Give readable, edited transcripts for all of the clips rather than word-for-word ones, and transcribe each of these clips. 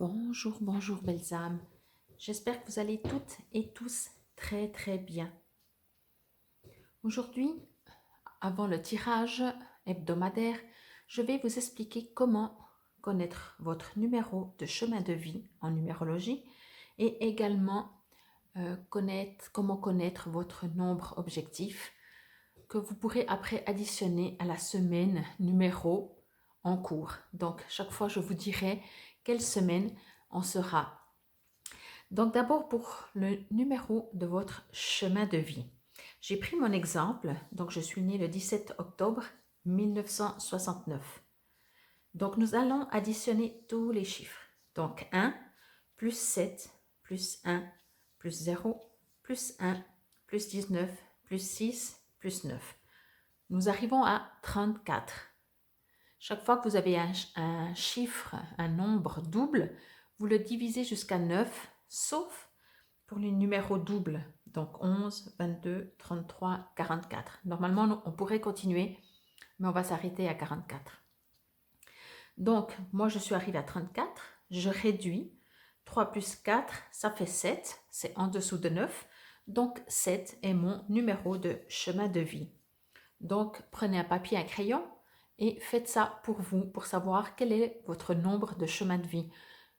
Bonjour, bonjour belles âmes. J'espère que vous allez toutes et tous très bien. Aujourd'hui, avant le tirage hebdomadaire, je vais vous expliquer comment connaître votre numéro de chemin de vie en numérologie et également comment connaître votre nombre objectif que vous pourrez après additionner à la semaine numéro en cours. Donc, chaque fois, je vous dirai quelle semaine on sera. Donc, d'abord pour le numéro de votre chemin de vie. J'ai pris mon exemple. Donc, je suis née le 17 octobre 1969. Donc, nous allons additionner tous les chiffres. Donc, 1 plus 7 plus 1 plus 0 plus 1 plus 19 plus 6 plus 9. Nous arrivons à 34. Chaque fois que vous avez un chiffre, un nombre double, vous le divisez jusqu'à 9, sauf pour les numéros doubles. Donc 11, 22, 33, 44. Normalement, on pourrait continuer, mais on va s'arrêter à 44. Donc, moi, je suis arrivée à 34. Je réduis. 3 plus 4, ça fait 7. C'est en dessous de 9. Donc, 7 est mon numéro de chemin de vie. Donc, prenez un papier, un crayon et faites ça pour vous, pour savoir quel est votre nombre de chemin de vie.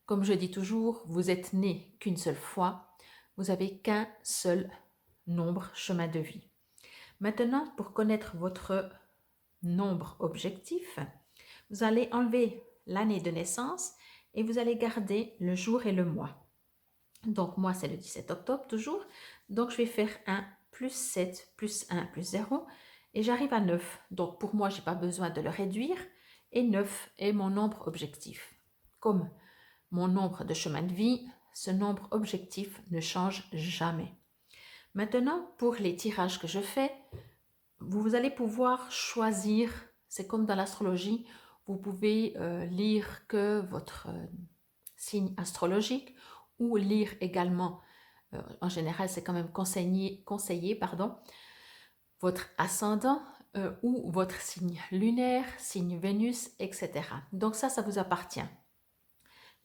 Comme je dis toujours, vous êtes né qu'une seule fois, vous n'avez qu'un seul nombre chemin de vie. Maintenant, pour connaître votre nombre objectif, vous allez enlever l'année de naissance et vous allez garder le jour et le mois. Donc, moi, c'est le 17 octobre toujours. Donc, je vais faire 1 plus 7 plus 1 plus 0 et j'arrive à 9. Donc, pour moi, je n'ai pas besoin de le réduire et 9 est mon nombre objectif. Comme mon nombre de chemin de vie, ce nombre objectif ne change jamais. Maintenant, pour les tirages que je fais, vous allez pouvoir choisir, c'est comme dans l'astrologie, vous pouvez lire que votre signe astrologique ou lire également, en général c'est quand même conseillé votre ascendant ou votre signe lunaire, signe Vénus, etc. Donc ça vous appartient.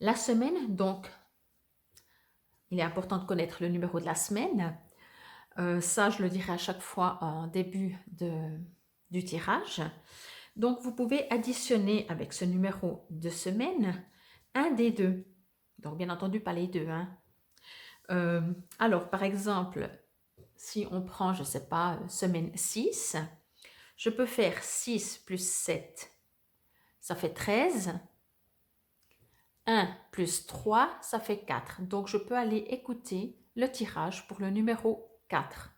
La semaine, donc, il est important de connaître le numéro de la semaine. Ça, je le dirai à chaque fois en début du tirage. Donc, vous pouvez additionner avec ce numéro de semaine un des deux. Donc, bien entendu, pas les deux. Alors, par exemple, si on prend, je ne sais pas, semaine 6, je peux faire 6 plus 7, ça fait 13. 1 plus 3, ça fait 4. Donc, je peux aller écouter le tirage pour le numéro 4.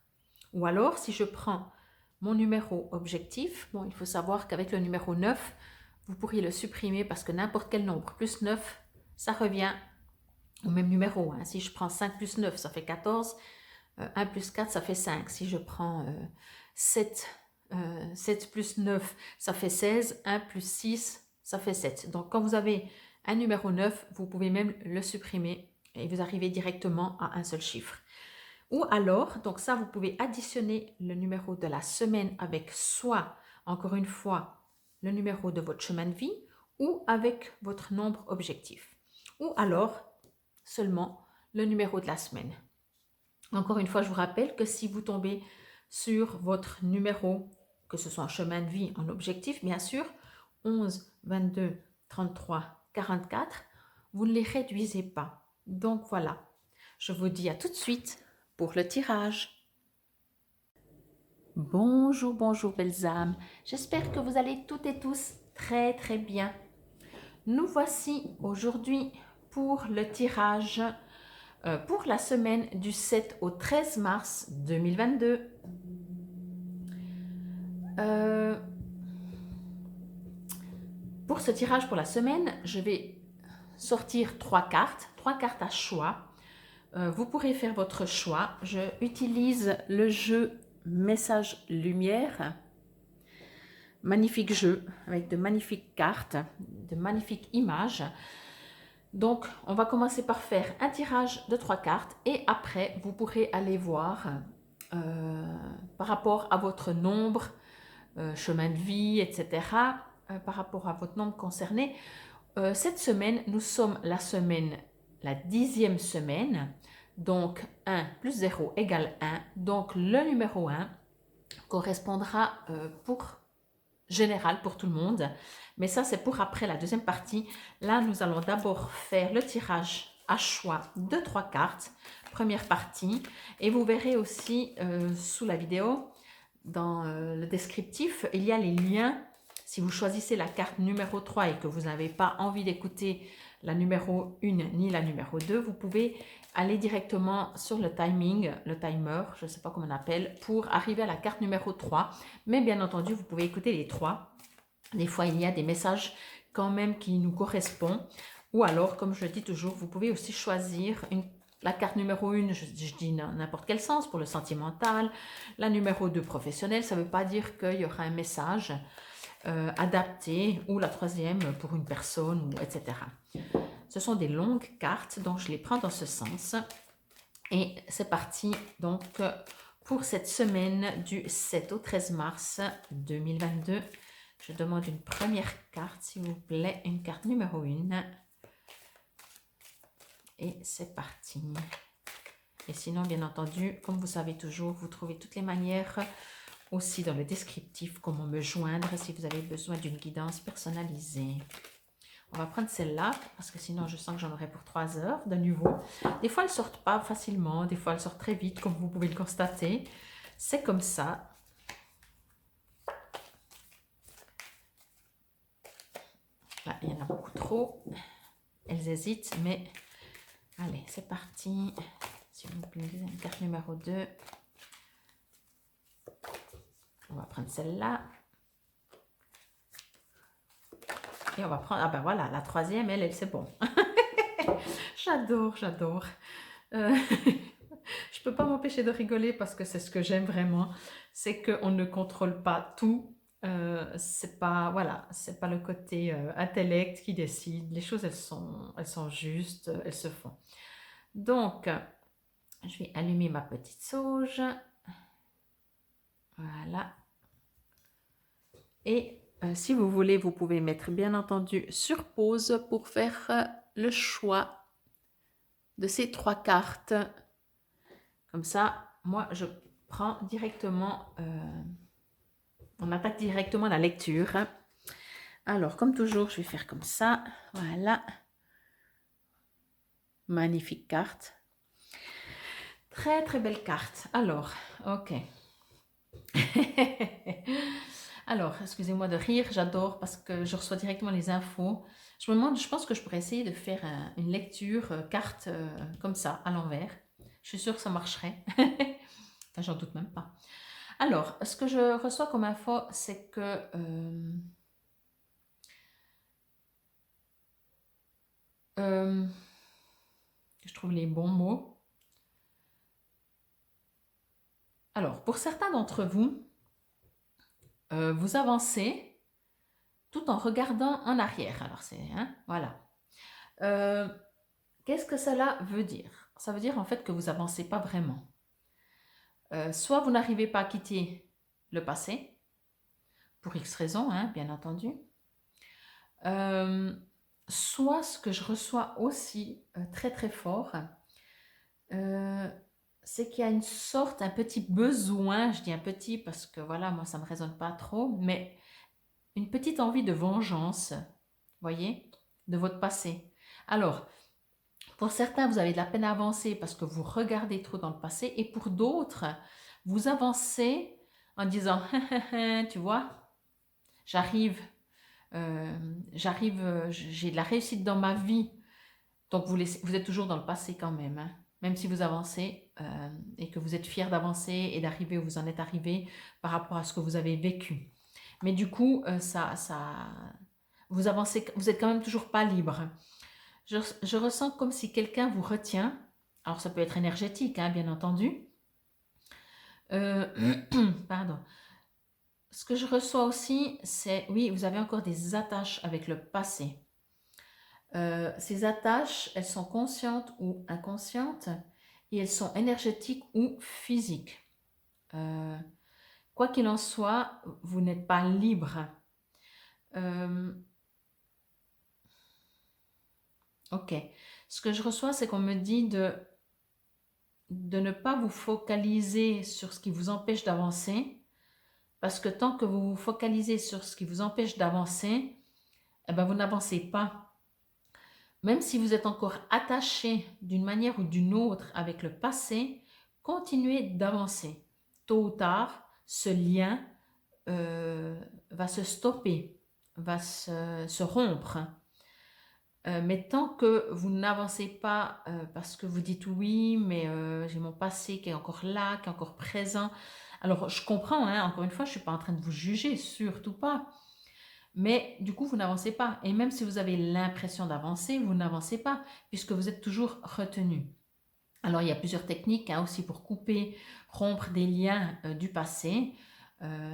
Ou alors, si je prends mon numéro objectif, bon, il faut savoir qu'avec le numéro 9, vous pourriez le supprimer parce que n'importe quel nombre plus 9, ça revient au même numéro. Si je prends 5 plus 9, ça fait 14. 1 plus 4, ça fait 5. Si je prends 7 plus 9, ça fait 16. 1 plus 6, ça fait 7. Donc, quand vous avez un numéro 9, vous pouvez même le supprimer et vous arrivez directement à un seul chiffre. Ou alors, donc ça, vous pouvez additionner le numéro de la semaine avec soit, encore une fois, le numéro de votre chemin de vie ou avec votre nombre objectif. Ou alors, seulement le numéro de la semaine. Encore une fois, je vous rappelle que si vous tombez sur votre numéro, que ce soit en chemin de vie, en objectif, bien sûr, 11, 22, 33, 44, vous ne les réduisez pas. Donc voilà, je vous dis à tout de suite pour le tirage. Bonjour, bonjour belles âmes. J'espère que vous allez toutes et tous très bien. Nous voici aujourd'hui pour le tirage pour la semaine du 7 au 13 mars 2022. Pour ce tirage pour la semaine, je vais sortir 3 cartes à choix. Vous pourrez faire votre choix. Je utilise le jeu Message Lumière. Magnifique jeu avec de magnifiques cartes, de magnifiques images. Donc, on va commencer par faire un tirage de 3 cartes et après, vous pourrez aller voir par rapport à votre nombre, chemin de vie, etc., par rapport à votre nombre concerné, Cette semaine, nous sommes la 10e semaine. Donc 1 plus 0 égale 1. Donc le numéro 1 correspondra pour général pour tout le monde. Mais ça, c'est pour après la deuxième partie. Là, nous allons d'abord faire le tirage à choix de 3 cartes. Première partie. Et vous verrez aussi sous la vidéo, dans le descriptif, il y a les liens. Si vous choisissez la carte numéro 3 et que vous n'avez pas envie d'écouter la numéro 1 ni la numéro 2, vous pouvez aller directement sur le timing, le timer, je ne sais pas comment on appelle, pour arriver à la carte numéro 3. Mais bien entendu, vous pouvez écouter les 3. Des fois, il y a des messages quand même qui nous correspondent. Ou alors, comme je le dis toujours, vous pouvez aussi choisir la carte numéro 1, je dis n'importe quel sens, pour le sentimental. La numéro 2, professionnel, ça ne veut pas dire qu'il y aura un message adapté, ou la troisième pour une personne, etc. Ce sont des longues cartes, donc je les prends dans ce sens. Et c'est parti donc pour cette semaine du 7 au 13 mars 2022. Je demande une première carte, s'il vous plaît, une carte numéro 1. Et c'est parti. Et sinon, bien entendu, comme vous savez toujours, vous trouvez toutes les manières aussi dans le descriptif, comment me joindre si vous avez besoin d'une guidance personnalisée. On va prendre celle-là, parce que sinon je sens que j'en aurai pour 3 heures de nouveau. Des fois, elles ne sortent pas facilement, des fois elles sortent très vite, comme vous pouvez le constater. C'est comme ça. Là, il y en a beaucoup trop. Elles hésitent, mais allez, c'est parti. S'il vous plaît, une carte numéro 2. On va prendre celle-là. Et on va prendre, ah ben voilà, la troisième, elle c'est bon. J'adore, j'adore. Je ne peux pas m'empêcher de rigoler parce que c'est ce que j'aime vraiment. C'est qu'on ne contrôle pas tout. C'est pas, voilà, c'est pas le côté intellect qui décide. Les choses, elles sont justes, elles se font. Donc, je vais allumer ma petite sauge. Voilà. Et si vous voulez, vous pouvez mettre bien entendu sur pause pour faire le choix de ces 3 cartes. Comme ça, moi, je prends directement, on attaque directement la lecture. Alors, comme toujours, je vais faire comme ça. Voilà. Magnifique carte. Très, très belle carte. Alors, ok. Alors, excusez-moi de rire, j'adore parce que je reçois directement les infos. Je me demande, je pense que je pourrais essayer de faire une lecture carte comme ça, à l'envers. Je suis sûre que ça marcherait. Enfin, j'en doute même pas. Alors, ce que je reçois comme info, c'est que je trouve les bons mots. Alors, pour certains d'entre vous, vous avancez tout en regardant en arrière. Alors, c'est, hein, voilà. Qu'est-ce que cela veut dire? Ça veut dire en fait que vous avancez pas vraiment. Soit vous n'arrivez pas à quitter le passé, pour X raisons, hein, bien entendu. Soit ce que je reçois aussi très très fort, c'est qu'il y a une sorte, un petit besoin, je dis un petit parce que voilà, moi ça ne me résonne pas trop, mais une petite envie de vengeance, voyez, de votre passé. Alors, pour certains, vous avez de la peine à avancer parce que vous regardez trop dans le passé, et pour d'autres, vous avancez en disant, tu vois, j'arrive, j'ai de la réussite dans ma vie. Donc vous êtes toujours dans le passé quand même, hein. Même si vous avancez et que vous êtes fier d'avancer et d'arriver où vous en êtes arrivé par rapport à ce que vous avez vécu. Mais du coup, vous avancez, vous êtes quand même toujours pas libre. Je ressens comme si quelqu'un vous retient. Alors ça peut être énergétique, hein, bien entendu. Pardon. Ce que je reçois aussi, c'est, oui, vous avez encore des attaches avec le passé. Ces attaches, elles sont conscientes ou inconscientes, et elles sont énergétiques ou physiques. Quoi qu'il en soit, vous n'êtes pas libre. Ok. Ce que je reçois, c'est qu'on me dit de ne pas vous focaliser sur ce qui vous empêche d'avancer, parce que tant que vous vous focalisez sur ce qui vous empêche d'avancer, eh ben, vous n'avancez pas. Même si vous êtes encore attaché d'une manière ou d'une autre avec le passé, continuez d'avancer. Tôt ou tard, ce lien va se stopper, va se rompre. Mais tant que vous n'avancez pas parce que vous dites oui, mais j'ai mon passé qui est encore là, qui est encore présent. Alors, je comprends, hein, encore une fois, je ne suis pas en train de vous juger, surtout pas. Mais du coup, vous n'avancez pas. Et même si vous avez l'impression d'avancer, vous n'avancez pas, puisque vous êtes toujours retenu. Alors, il y a plusieurs techniques hein, aussi pour couper, rompre des liens du passé.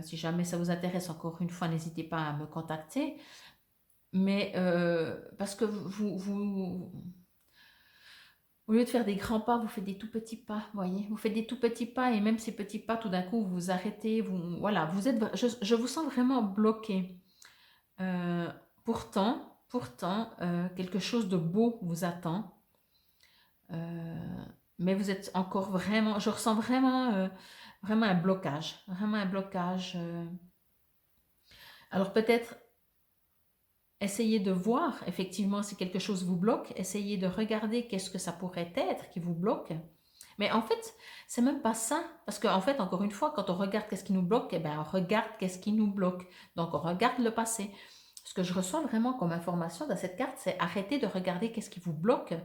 Si jamais ça vous intéresse, encore une fois, n'hésitez pas à me contacter. Mais parce que au lieu de faire des grands pas, vous faites des tout petits pas, voyez. Vous faites des tout petits pas et même ces petits pas, tout d'un coup, vous vous arrêtez. Voilà, je vous sens vraiment bloqué. Euh, pourtant, quelque chose de beau vous attend. Mais vous êtes encore vraiment, je ressens vraiment un blocage. Vraiment un blocage. Alors peut-être essayez de voir effectivement si quelque chose vous bloque. Essayez de regarder qu'est-ce que ça pourrait être qui vous bloque. Mais en fait, c'est même pas ça. Parce qu'en fait, encore une fois, quand on regarde qu'est-ce qui nous bloque, eh ben, on regarde qu'est-ce qui nous bloque. Donc, on regarde le passé. Ce que je reçois vraiment comme information dans cette carte, c'est arrêter de regarder qu'est-ce qui vous bloque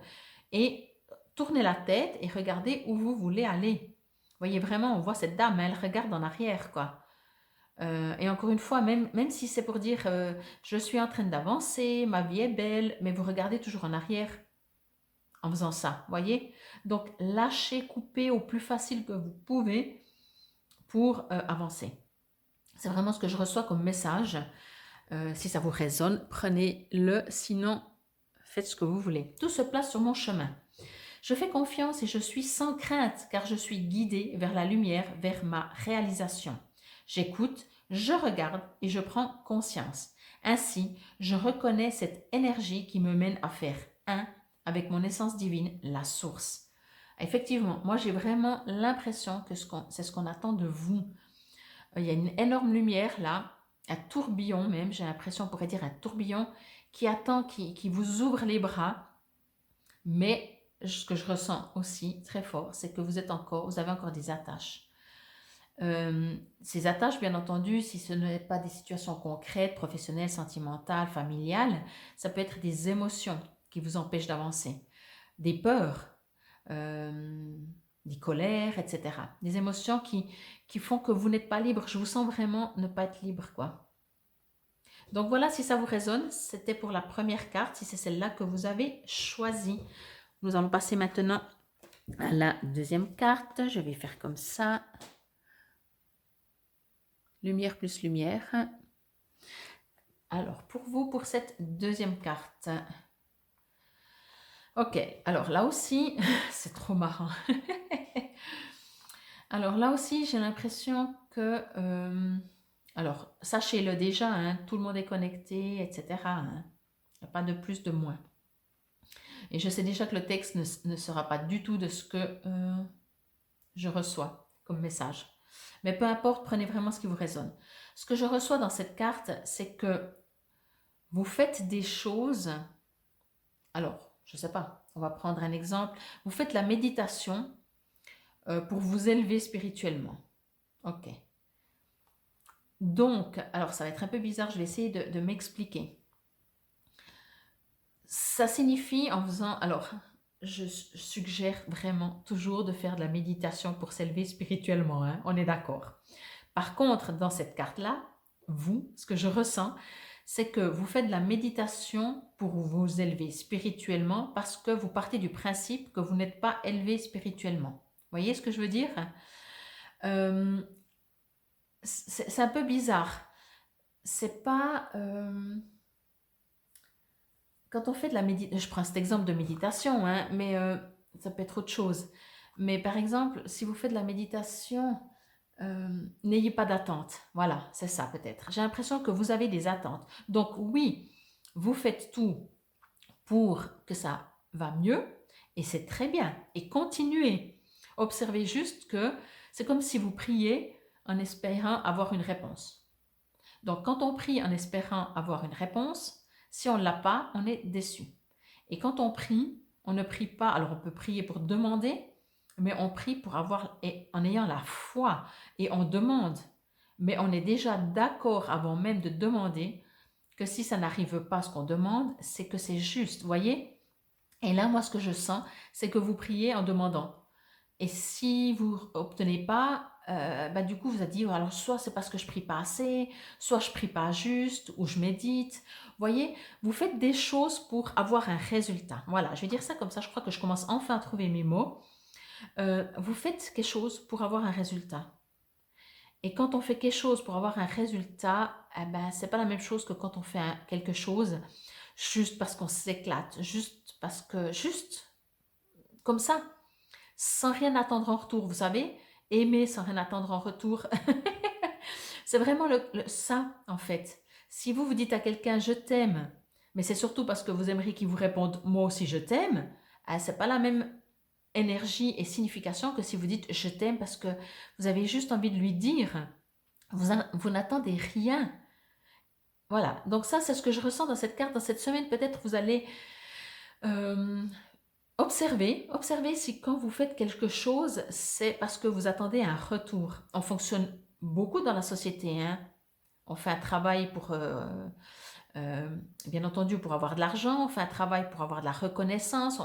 et tourner la tête et regarder où vous voulez aller. Vous voyez vraiment, on voit cette dame, elle regarde en arrière, quoi. Et encore une fois, même si c'est pour dire je suis en train d'avancer, ma vie est belle, mais vous regardez toujours en arrière en faisant ça, voyez. Donc, lâchez, coupez au plus facile que vous pouvez pour avancer. C'est vraiment ce que je reçois comme message. Si ça vous résonne, prenez-le, sinon faites ce que vous voulez. Tout se place sur mon chemin. Je fais confiance et je suis sans crainte car je suis guidée vers la lumière, vers ma réalisation. J'écoute, je regarde et je prends conscience. Ainsi, je reconnais cette énergie qui me mène à faire un avec mon essence divine, la source. Effectivement, moi j'ai vraiment l'impression que c'est ce qu'on attend de vous. Il y a une énorme lumière là, un tourbillon même, j'ai l'impression on pourrait dire un tourbillon qui attend, qui vous ouvre les bras, mais ce que je ressens aussi très fort, c'est que vous avez encore des attaches. Ces attaches, bien entendu, si ce n'est pas des situations concrètes, professionnelles, sentimentales, familiales, ça peut être des émotions qui vous empêchent d'avancer, des peurs, des colères, etc. Des émotions qui font que vous n'êtes pas libre. Je vous sens vraiment ne pas être libre, quoi. Donc voilà, si ça vous résonne, c'était pour la première carte, si c'est celle-là que vous avez choisie. Nous allons passer maintenant à la deuxième carte. Je vais faire comme ça. Lumière plus lumière. Alors, pour vous, pour cette deuxième carte. Ok, alors là aussi, c'est trop marrant. Alors là aussi, j'ai l'impression que... alors, sachez-le déjà, hein, tout le monde est connecté, etc. Hein. Il n'y a pas de plus, de moins. Et je sais déjà que le texte ne sera pas du tout de ce que je reçois comme message. Mais peu importe, prenez vraiment ce qui vous résonne. Ce que je reçois dans cette carte, c'est que vous faites des choses. Alors, je ne sais pas, on va prendre un exemple. Vous faites la méditation pour vous élever spirituellement. Ok. Donc, alors ça va être un peu bizarre, je vais essayer de m'expliquer. Ça signifie en faisant... Alors, je suggère vraiment toujours de faire de la méditation pour s'élever spirituellement, hein, on est d'accord. Par contre, dans cette carte-là, ce que je ressens, c'est que vous faites de la méditation pour vous élever spirituellement parce que vous partez du principe que vous n'êtes pas élevé spirituellement. Vous voyez ce que je veux dire? C'est un peu bizarre. C'est pas... quand on fait de la méditation, je prends cet exemple de méditation, hein, mais ça peut être autre chose. Mais par exemple, si vous faites de la méditation, n'ayez pas d'attente. Voilà, c'est ça peut-être. J'ai l'impression que vous avez des attentes. Donc oui, vous faites tout pour que ça va mieux, et c'est très bien. Et continuez. Observez juste que c'est comme si vous priez en espérant avoir une réponse. Donc, quand on prie en espérant avoir une réponse, si on ne l'a pas, on est déçu. Et quand on prie, on ne prie pas, alors on peut prier pour demander, mais on prie pour avoir, et en ayant la foi, et on demande. Mais on est déjà d'accord avant même de demander que si ça n'arrive pas ce qu'on demande, c'est que c'est juste, voyez? Et là, moi, ce que je sens, c'est que vous priez en demandant. Et si vous obtenez pas, bah, du coup, vous avez dit, alors soit c'est parce que je prie pas assez, soit je prie pas juste, ou je médite. Voyez, vous faites des choses pour avoir un résultat. Voilà, je vais dire ça comme ça, je crois que je commence enfin à trouver mes mots. Vous faites quelque chose pour avoir un résultat. Et quand on fait quelque chose pour avoir un résultat, eh ben, c'est pas la même chose que quand on fait quelque chose juste parce qu'on s'éclate, juste parce que, juste comme ça, sans rien attendre en retour, vous savez, aimer sans rien attendre en retour. C'est vraiment ça, en fait. Si vous dites à quelqu'un je t'aime, mais c'est surtout parce que vous aimeriez qu'il vous réponde moi aussi je t'aime, c'est pas la même énergie et signification que si vous dites je t'aime parce que vous avez juste envie de lui dire. Vous n'attendez rien. Voilà, donc ça c'est ce que je ressens dans cette carte, dans cette semaine. Peut-être vous allez euh, observer si quand vous faites quelque chose, c'est parce que vous attendez un retour. On fonctionne beaucoup dans la société, hein. On fait un travail pour, bien entendu, pour avoir de l'argent, on fait un travail pour avoir de la reconnaissance,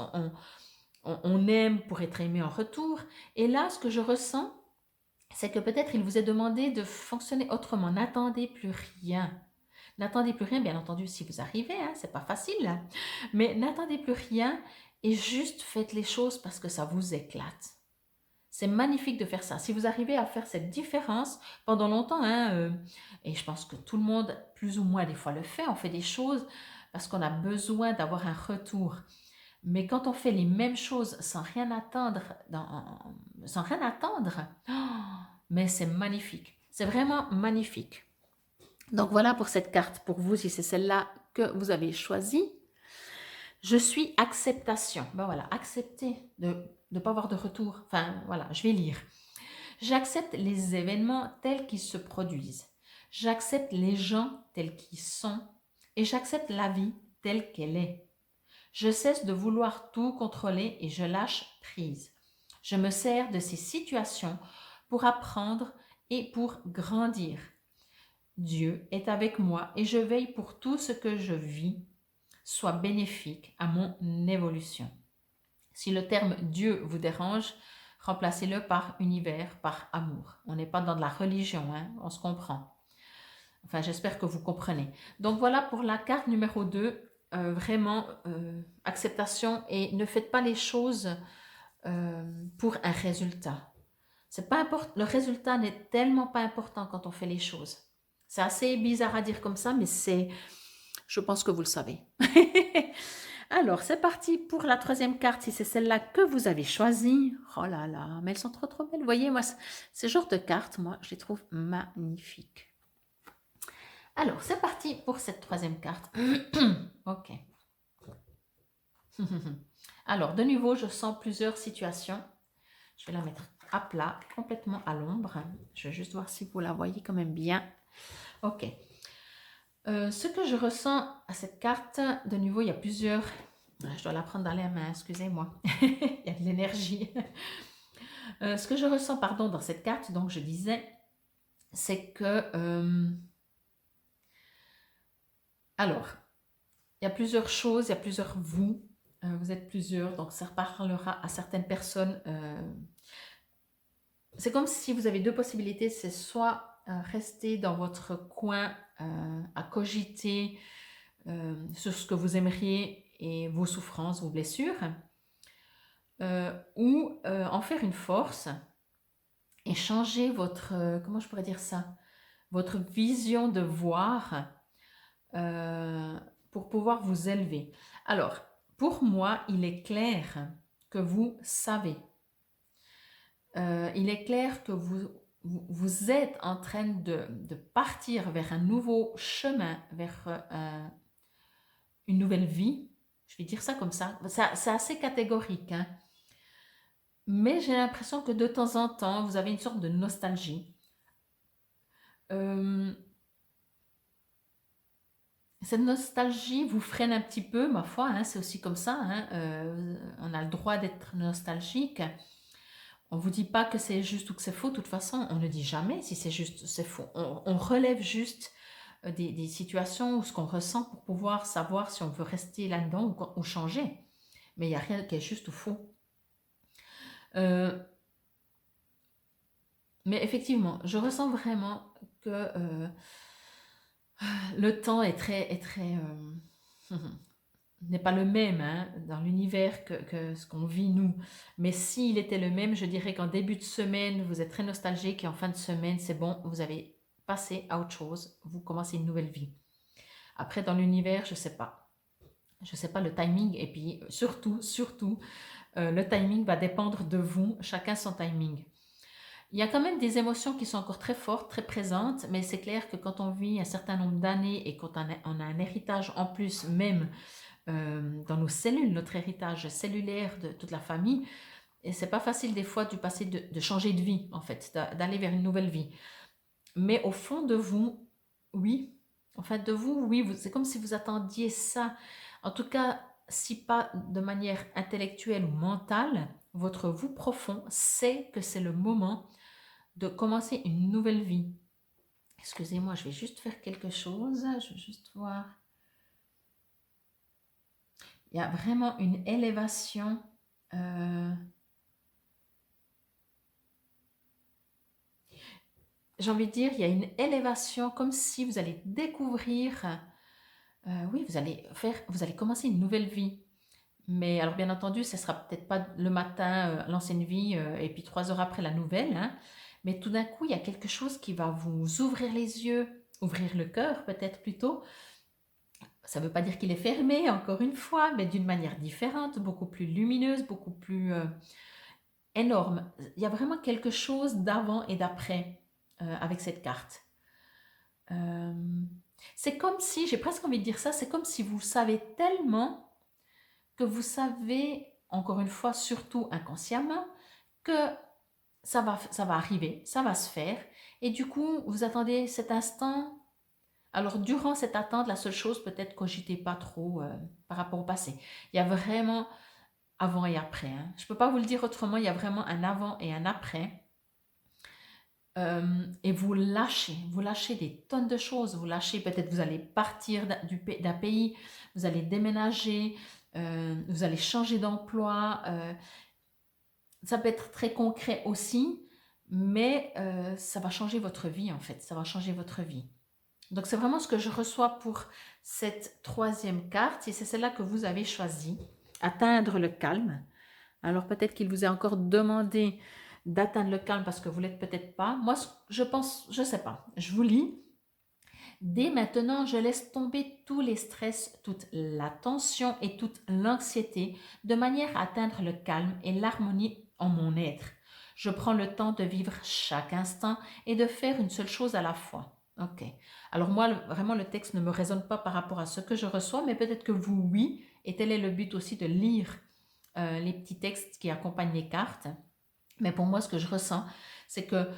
on aime pour être aimé en retour. Et là, ce que je ressens, c'est que peut-être il vous est demandé de fonctionner autrement. N'attendez plus rien. N'attendez plus rien, bien entendu, si vous arrivez, hein, c'est pas facile, hein, mais n'attendez plus rien et juste faites les choses parce que ça vous éclate. C'est magnifique de faire ça. Si vous arrivez à faire cette différence pendant longtemps, hein, et je pense que tout le monde, plus ou moins des fois, le fait, on fait des choses parce qu'on a besoin d'avoir un retour. Mais quand on fait les mêmes choses sans rien attendre, sans rien attendre, mais c'est magnifique. C'est vraiment magnifique. Donc voilà pour cette carte, pour vous, si c'est celle-là que vous avez choisie. Je suis acceptation. Ben voilà, accepter de ne pas avoir de retour. Enfin voilà, je vais lire. J'accepte les événements tels qu'ils se produisent. J'accepte les gens tels qu'ils sont. Et j'accepte la vie telle qu'elle est. Je cesse de vouloir tout contrôler et je lâche prise. Je me sers de ces situations pour apprendre et pour grandir. Dieu est avec moi et je veille pour tout ce que je vis soit bénéfique à mon évolution. Si le terme Dieu vous dérange, remplacez-le par univers, par amour. On n'est pas dans de la religion, hein, on se comprend. Enfin, j'espère que vous comprenez. Donc voilà pour la carte numéro 2. Vraiment, acceptation et ne faites pas les choses pour un résultat. C'est pas le résultat n'est tellement pas important quand on fait les choses. C'est assez bizarre à dire comme ça, mais je pense que vous le savez. Alors, c'est parti pour la troisième carte, si c'est celle-là que vous avez choisie. Oh là là, mais elles sont trop belles. Vous voyez, moi, ce genre de cartes, moi, je les trouve magnifiques. Alors, c'est parti pour cette troisième carte. Ok. Alors, de nouveau, je sens plusieurs situations. Je vais la mettre à plat, complètement à l'ombre. Je vais juste voir si vous la voyez quand même bien. Ok. Ce que je ressens à cette carte, de nouveau, il y a plusieurs... Je dois la prendre dans les mains, excusez-moi. Il y a de l'énergie. Ce que je ressens, pardon, dans cette carte, donc je disais, c'est que... alors, il y a plusieurs choses, il y a plusieurs vous. Vous êtes plusieurs, donc ça parlera à certaines personnes. C'est comme si vous avez deux possibilités. C'est soit rester dans votre coin à cogiter sur ce que vous aimeriez et vos souffrances, vos blessures, ou en faire une force et changer votre, comment je pourrais dire ça, votre vision de voir pour pouvoir vous élever. Alors, pour moi, il est clair que vous savez. Il est clair que vous êtes en train de partir vers un nouveau chemin, vers une nouvelle vie. Je vais dire ça comme ça. C'est assez catégorique, hein. Mais j'ai l'impression que de temps en temps, vous avez une sorte de nostalgie. Euh, Cette nostalgie vous freine un petit peu, ma foi, hein, c'est aussi comme ça, hein, on a le droit d'être nostalgique. On ne vous dit pas que c'est juste ou que c'est faux, de toute façon, on ne dit jamais si c'est juste ou c'est faux. On relève juste des situations ou ce qu'on ressent pour pouvoir savoir si on veut rester là-dedans ou changer. Mais il n'y a rien qui est juste ou faux. Euh, mais effectivement, je ressens vraiment que le temps n'est pas le même, hein, dans l'univers que ce qu'on vit nous. Mais s'il était le même, je dirais qu'en début de semaine, vous êtes très nostalgique et en fin de semaine, c'est bon, vous avez passé à autre chose, vous commencez une nouvelle vie. Après, dans l'univers, je sais pas. Je sais pas le timing et puis surtout, le timing va dépendre de vous, chacun son timing. Il y a quand même des émotions qui sont encore très fortes, très présentes, mais c'est clair que quand on vit un certain nombre d'années et quand on a un héritage en plus, même dans nos cellules, notre héritage cellulaire de toute la famille, et c'est pas facile des fois de changer de vie, en fait, d'aller vers une nouvelle vie. Mais au fond de vous, oui, en fait de vous, oui, c'est comme si vous attendiez ça. En tout cas, si pas de manière intellectuelle ou mentale, votre vous profond sait que c'est le moment de commencer une nouvelle vie. Excusez-moi, je vais juste faire quelque chose. Je vais juste voir. Il y a vraiment une élévation. euh, J'ai envie de dire, il y a une élévation comme si vous allez découvrir. Oui, vous allez commencer une nouvelle vie. Mais alors, bien entendu, ce sera peut-être pas le matin, l'ancienne vie, et puis 3 heures après la nouvelle, hein. Mais tout d'un coup, il y a quelque chose qui va vous ouvrir les yeux, ouvrir le cœur peut-être plutôt. Ça ne veut pas dire qu'il est fermé, encore une fois, mais d'une manière différente, beaucoup plus lumineuse, beaucoup plus énorme. Il y a vraiment quelque chose d'avant et d'après avec cette carte. Euh, c'est comme si, j'ai presque envie de dire ça, c'est comme si vous savez tellement que vous savez, encore une fois, surtout inconsciemment, que ça va arriver, ça va se faire. Et du coup, vous attendez cet instant. Alors, durant cette attente, la seule chose, peut-être cogitez pas trop par rapport au passé. Il y a vraiment avant et après, hein. Je ne peux pas vous le dire autrement, il y a vraiment un avant et un après. Et vous lâchez des tonnes de choses. Vous lâchez, peut-être vous allez partir d'un pays, vous allez déménager, vous allez changer d'emploi. Ça peut être très concret aussi, mais ça va changer votre vie en fait. Ça va changer votre vie. Donc c'est vraiment ce que je reçois pour cette troisième carte, et c'est celle-là que vous avez choisie. Atteindre le calme. Alors peut-être qu'il vous est encore demandé d'atteindre le calme parce que vous ne l'êtes peut-être pas. Moi, je pense, je ne sais pas. Je vous lis. Dès maintenant, je laisse tomber tous les stress, toute la tension et toute l'anxiété de manière à atteindre le calme et l'harmonie en mon être. Je prends le temps de vivre chaque instant et de faire une seule chose à la fois. Ok. Alors moi, vraiment, le texte ne me résonne pas par rapport à ce que je reçois, mais peut-être que vous, oui. Et tel est le but aussi de lire les petits textes qui accompagnent les cartes. Mais pour moi, ce que je ressens, c'est que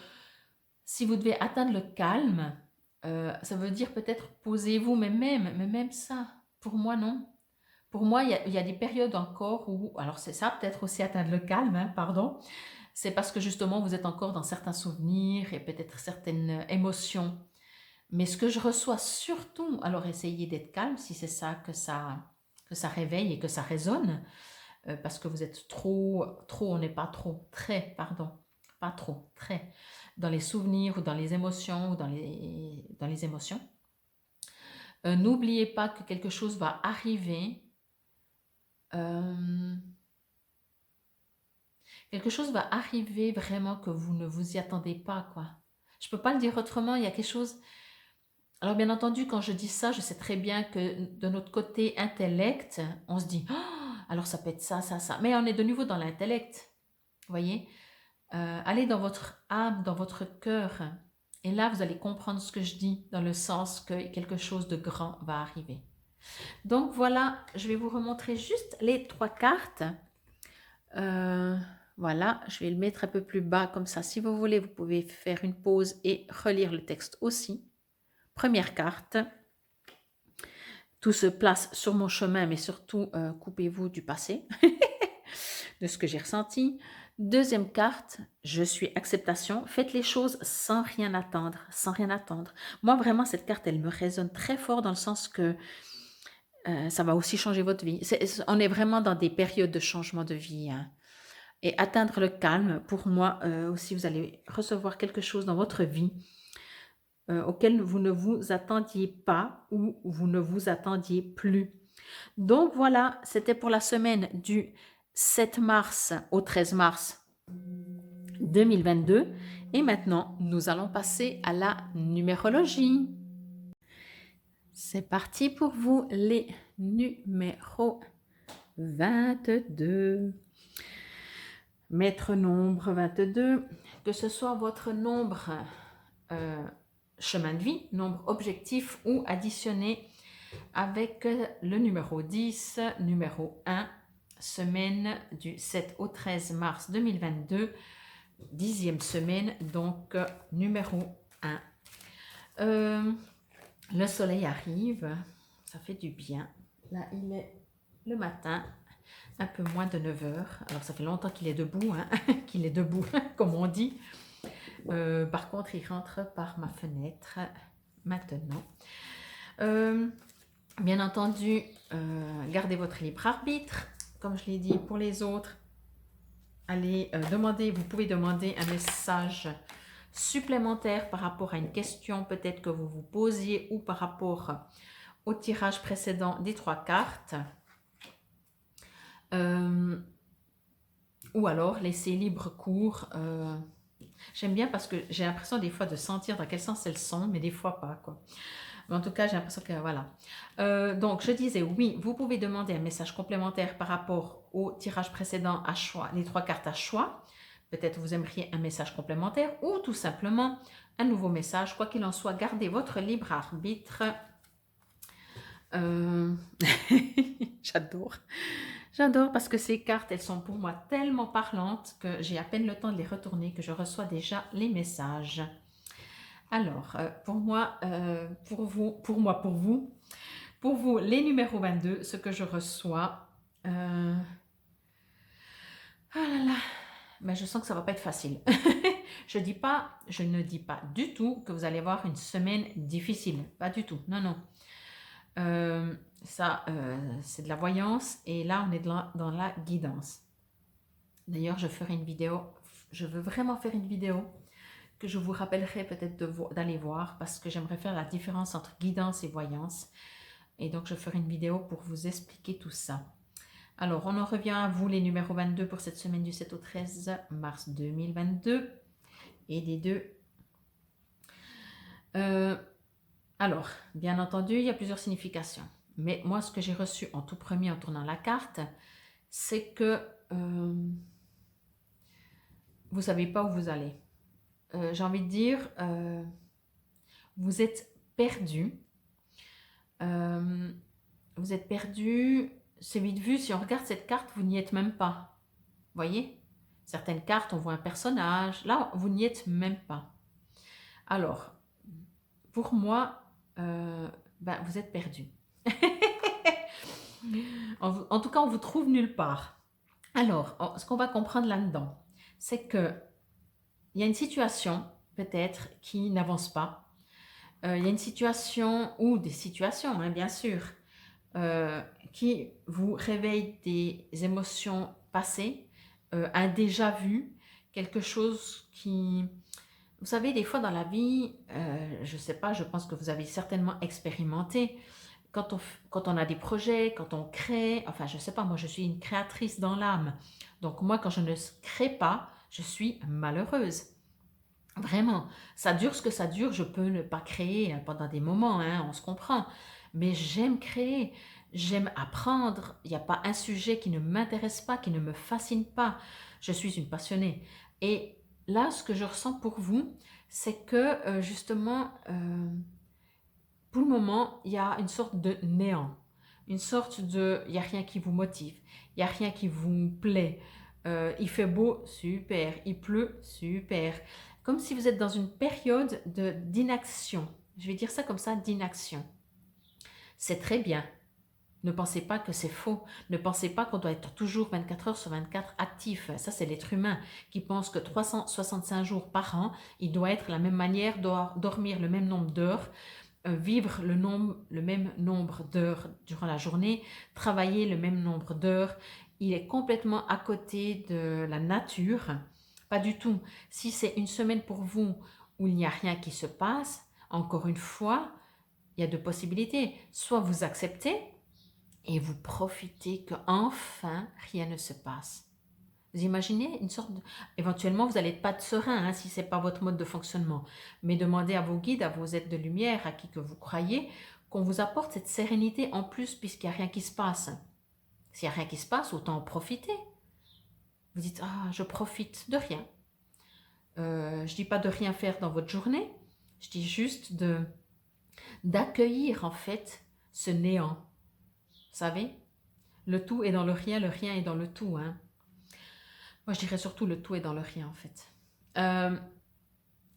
si vous devez atteindre le calme, ça veut dire peut-être posez-vous, mais même ça, pour moi, non. Pour moi, il y a des périodes encore où, alors c'est ça, peut-être aussi atteindre le calme, hein, pardon, c'est parce que justement, vous êtes encore dans certains souvenirs et peut-être certaines émotions. Mais ce que je reçois surtout, alors essayez d'être calme si c'est ça que ça réveille et que ça résonne, parce que vous êtes on n'est pas trop, très, pardon, pas trop, très, dans les souvenirs ou dans les émotions ou dans les émotions. N'oubliez pas que quelque chose va arriver. euh, Quelque chose va arriver vraiment que vous ne vous y attendez pas, quoi. Je peux pas le dire autrement, il y a quelque chose. Alors bien entendu, quand je dis ça, je sais très bien que de notre côté intellect, on se dit, oh, alors ça peut être ça, ça, ça. Mais on est de nouveau dans l'intellect, vous voyez. Allez dans votre âme, dans votre cœur. Et là, vous allez comprendre ce que je dis, dans le sens que quelque chose de grand va arriver. Donc voilà, je vais vous remontrer juste les 3 cartes. Voilà, je vais le mettre un peu plus bas comme ça. Si vous voulez, vous pouvez faire une pause et relire le texte aussi. Première carte. Tout se place sur mon chemin, mais surtout, coupez-vous du passé, de ce que j'ai ressenti. Deuxième carte, je suis acceptation. Faites les choses sans rien attendre, sans rien attendre. Moi, vraiment, cette carte, elle me résonne très fort dans le sens que ça va aussi changer votre vie. On est vraiment dans des périodes de changement de vie, hein. Et atteindre le calme, pour moi aussi, vous allez recevoir quelque chose dans votre vie auquel vous ne vous attendiez pas ou vous ne vous attendiez plus. Donc voilà, c'était pour la semaine du 7 mars au 13 mars 2022. Et maintenant, nous allons passer à la numérologie. C'est parti pour vous, les numéros 22. Maître nombre 22, que ce soit votre nombre chemin de vie, nombre objectif ou additionné avec le numéro 10, numéro 1, semaine du 7 au 13 mars 2022, 10e semaine, donc numéro 1. Le soleil arrive, ça fait du bien. Là, il est le matin, un peu moins de 9 heures. Alors, ça fait longtemps qu'il est debout, hein, qu'il est debout, comme on dit. Par contre, il rentre par ma fenêtre maintenant. Bien entendu, gardez votre libre arbitre. Comme je l'ai dit pour les autres, allez demander, vous pouvez demander un message supplémentaire par rapport à une question peut-être que vous vous posiez ou par rapport au tirage précédent des 3 cartes. Ou alors laisser libre cours. J'aime bien parce que j'ai l'impression des fois de sentir dans quel sens elles sont, mais des fois pas, quoi. Mais en tout cas, j'ai l'impression que voilà. Donc, je disais, oui, vous pouvez demander un message complémentaire par rapport au tirage précédent à choix, les 3 cartes à choix. Peut-être vous aimeriez un message complémentaire ou tout simplement un nouveau message. Quoi qu'il en soit, gardez votre libre arbitre. J'adore. J'adore parce que ces cartes, elles sont pour moi tellement parlantes que j'ai à peine le temps de les retourner que je reçois déjà les messages. Alors, pour moi, pour vous, les numéros 22, ce que je reçois, ah là là, ben, je sens que ça va pas être facile. Je ne dis pas du tout que vous allez avoir une semaine difficile, pas du tout, non, non. Ça, c'est de la voyance et là, on est dans la guidance. D'ailleurs, je ferai une vidéo, je veux vraiment faire une vidéo que je vous rappellerai peut-être d'aller voir parce que j'aimerais faire la différence entre guidance et voyance. Et donc, je ferai une vidéo pour vous expliquer tout ça. Alors, on en revient à vous, les numéros 22 pour cette semaine du 7 au 13 mars 2022 et des deux. Alors, bien entendu, il y a plusieurs significations. Mais moi, ce que j'ai reçu en tout premier en tournant la carte, c'est que vous ne savez pas où vous allez. J'ai envie de dire, vous êtes perdu. Vous êtes perdu, c'est vite vu, si on regarde cette carte, vous n'y êtes même pas. Voyez? Certaines cartes, on voit un personnage. Là, vous n'y êtes même pas. Alors, pour moi, vous êtes perdu. En tout cas, on vous trouve nulle part. Alors, ce qu'on va comprendre là-dedans, c'est que il y a une situation, peut-être, qui n'avance pas. Il y a une situation, ou des situations, hein, bien sûr, qui vous réveillent des émotions passées, un déjà vu, quelque chose qui... Vous savez, des fois dans la vie, je ne sais pas, je pense que vous avez certainement expérimenté, quand on a des projets, quand on crée, enfin je ne sais pas, moi je suis une créatrice dans l'âme. Donc moi quand je ne crée pas, je suis malheureuse. Vraiment, ça dure ce que ça dure, je peux ne pas créer pendant des moments, hein, on se comprend. Mais j'aime créer, j'aime apprendre, il n'y a pas un sujet qui ne m'intéresse pas, qui ne me fascine pas. Je suis une passionnée. Et là, ce que je ressens pour vous, c'est que justement, pour le moment, il y a une sorte de néant. une sorte de... Il n'y a rien qui vous motive, il n'y a rien qui vous plaît. Il fait beau, super. Il pleut, super. Comme si vous êtes dans une période d'inaction. Je vais dire ça comme ça, d'inaction. C'est très bien. Ne pensez pas que c'est faux. Ne pensez pas qu'on doit être toujours 24 heures sur 24 actif. Ça, c'est l'être humain qui pense que 365 jours par an, il doit être la même manière, doit dormir le même nombre d'heures, vivre le même nombre d'heures durant la journée, travailler le même nombre d'heures. Il est complètement à côté de la nature. Pas du tout. Si c'est une semaine pour vous où il n'y a rien qui se passe, encore une fois, il y a deux possibilités. Soit vous acceptez et vous profitez que enfin rien ne se passe. Vous imaginez une sorte de... Éventuellement, vous n'allez pas être serein si ce n'est pas votre mode de fonctionnement. Mais demandez à vos guides, à vos êtres de lumière, à qui que vous croyez, qu'on vous apporte cette sérénité en plus puisqu'il n'y a rien qui se passe. S'il n'y a rien qui se passe, autant en profiter. Vous dites, ah, je profite de rien. Je ne dis pas de rien faire dans votre journée, je dis juste d'accueillir en fait ce néant. Vous savez, le tout est dans le rien est dans le tout. Hein. Moi, je dirais surtout le tout est dans le rien, en fait.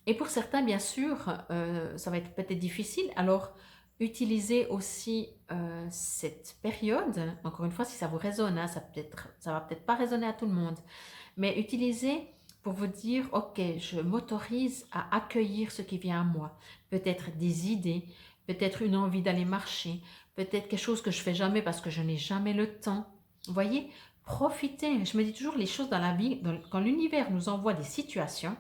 Et pour certains, bien sûr, ça va être peut-être difficile. Alors, utilisez aussi cette période. Encore une fois, si ça vous résonne, hein, ça va peut-être pas résonner à tout le monde. Mais utilisez pour vous dire, ok, je m'autorise à accueillir ce qui vient à moi. Peut-être des idées, peut-être une envie d'aller marcher, peut-être quelque chose que je fais jamais parce que je n'ai jamais le temps. Vous voyez, profitez. Je me dis toujours les choses dans la vie, quand l'univers nous envoie des situations,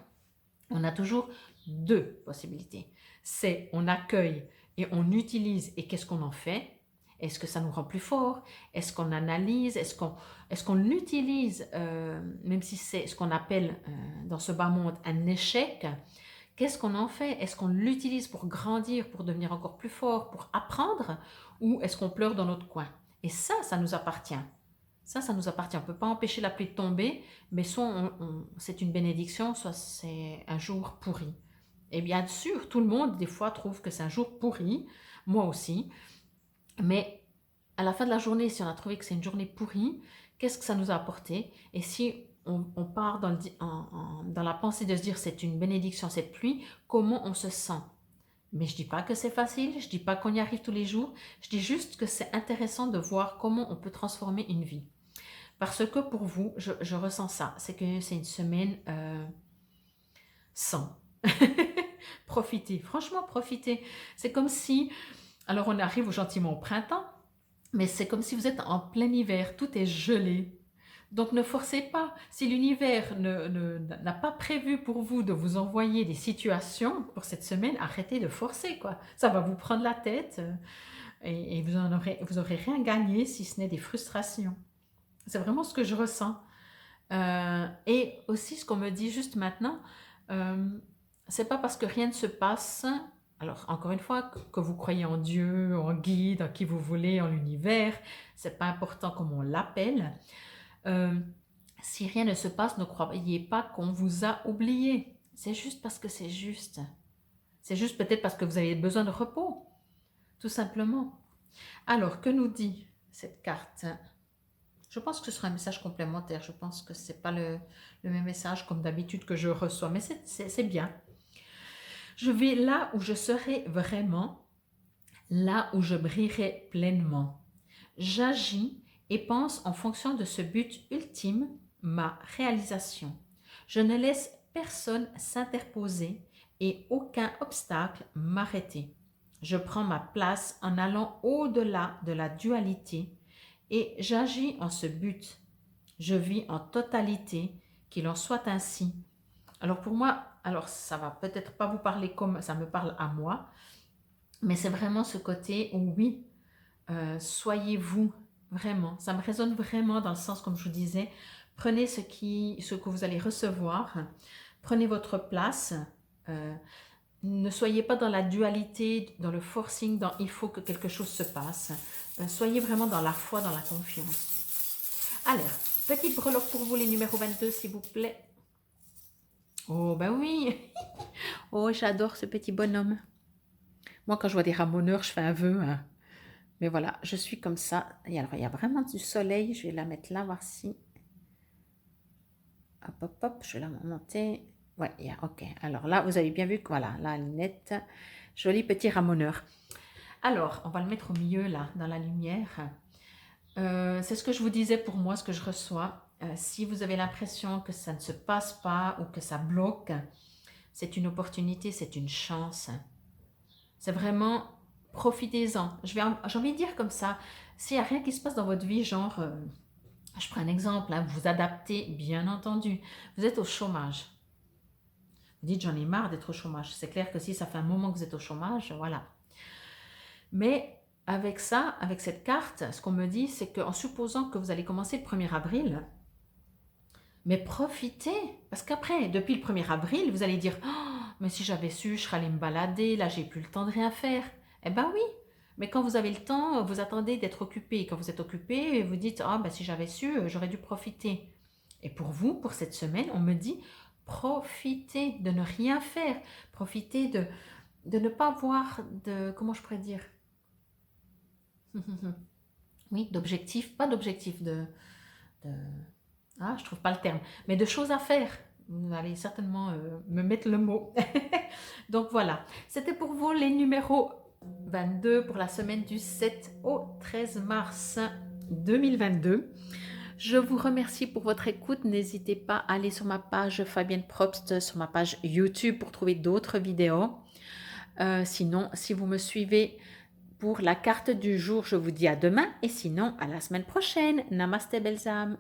on a toujours deux possibilités. C'est on accueille et on utilise et qu'est-ce qu'on en fait? Est-ce que ça nous rend plus fort? Est-ce qu'on analyse? Est-ce qu'on l'utilise, même si c'est ce qu'on appelle dans ce bas monde un échec? Qu'est-ce qu'on en fait? Est-ce qu'on l'utilise pour grandir, pour devenir encore plus fort, pour apprendre? Ou est-ce qu'on pleure dans notre coin? Et ça nous appartient. Ça nous appartient. On ne peut pas empêcher la pluie de tomber, mais soit c'est une bénédiction, soit c'est un jour pourri. Et bien sûr, tout le monde, des fois, trouve que c'est un jour pourri, moi aussi. Mais à la fin de la journée, si on a trouvé que c'est une journée pourrie, qu'est-ce que ça nous a apporté? Et si on part dans la pensée de se dire c'est une bénédiction cette pluie, comment on se sent? Mais je ne dis pas que c'est facile, je ne dis pas qu'on y arrive tous les jours, je dis juste que c'est intéressant de voir comment on peut transformer une vie. Parce que pour vous, je ressens ça, c'est que c'est une semaine sans. Profitez, franchement profitez. C'est comme si, alors on arrive gentiment au printemps, mais c'est comme si vous êtes en plein hiver, tout est gelé. Donc ne forcez pas. Si l'univers n'a pas prévu pour vous de vous envoyer des situations pour cette semaine, arrêtez de forcer, quoi. Ça va vous prendre la tête et vous aurez rien gagné si ce n'est des frustrations. C'est vraiment ce que je ressens. Et aussi ce qu'on me dit juste maintenant, c'est pas parce que rien ne se passe, alors encore une fois, que vous croyez en Dieu, en guide, en qui vous voulez, en l'univers, c'est pas important comment on l'appelle. Si rien ne se passe, ne croyez pas qu'on vous a oublié. C'est juste parce que c'est juste. C'est juste peut-être parce que vous avez besoin de repos, tout simplement. Alors, que nous dit cette carte? Je pense que ce sera un message complémentaire. Je pense que ce n'est pas le même message comme d'habitude que je reçois, mais c'est bien. Je vais là où je serai vraiment, là où je brillerai pleinement. J'agis et pense en fonction de ce but ultime, ma réalisation. Je ne laisse personne s'interposer et aucun obstacle m'arrêter. Je prends ma place en allant au-delà de la dualité et j'agis en ce but. Je vis en totalité, qu'il en soit ainsi. Alors pour moi, alors ça va peut-être pas vous parler comme ça me parle à moi, mais c'est vraiment ce côté où oui, soyez vous, vraiment. Ça me résonne vraiment dans le sens, comme je vous disais, prenez ce que vous allez recevoir, prenez votre place, ne soyez pas dans la dualité, dans le forcing, dans il faut que quelque chose se passe. Soyez vraiment dans la foi, dans la confiance. Alors, petite breloque pour vous, les numéros 22, s'il vous plaît. Oh, ben oui. Oh, j'adore ce petit bonhomme. Moi, quand je vois des ramoneurs, je fais un vœu. Hein. Mais voilà, je suis comme ça. Et alors, il y a vraiment du soleil. Je vais la mettre là, voir si... Hop, hop, hop, je vais la monter. Ouais, ok. Alors là, vous avez bien vu que voilà, la lunette, joli petit ramoneur. Alors, on va le mettre au milieu, là, dans la lumière. C'est ce que je vous disais pour moi, ce que je reçois. Si vous avez l'impression que ça ne se passe pas ou que ça bloque, c'est une opportunité, c'est une chance. C'est vraiment, profitez-en. J'ai envie de dire comme ça, s'il n'y a rien qui se passe dans votre vie, genre, je prends un exemple, hein, vous adaptez, bien entendu. Vous êtes au chômage. Vous dites, j'en ai marre d'être au chômage. C'est clair que si ça fait un moment que vous êtes au chômage, voilà. Mais avec ça, avec cette carte, ce qu'on me dit, c'est qu'en supposant que vous allez commencer le 1er avril, mais profitez, parce qu'après, depuis le 1er avril, vous allez dire, oh, mais si j'avais su, je serais allée me balader, là j'ai plus le temps de rien faire. Eh ben oui, mais quand vous avez le temps, vous attendez d'être occupé. Quand vous êtes occupé, vous dites, ah ben si j'avais su, j'aurais dû profiter. Et pour vous, pour cette semaine, on me dit, profitez de ne rien faire, profitez de ne pas avoir de, comment je pourrais dire, oui, d'objectif, pas d'objectif, de ah, je trouve pas le terme, mais de choses à faire. Vous allez certainement me mettre le mot. Donc voilà, c'était pour vous les numéros 22 pour la semaine du 7 au 13 mars 2022. Je vous remercie pour votre écoute. N'hésitez pas à aller sur ma page Fabienne Probst, sur ma page YouTube pour trouver d'autres vidéos. Sinon, si vous me suivez pour la carte du jour, je vous dis à demain et sinon à la semaine prochaine. Namaste belles âmes.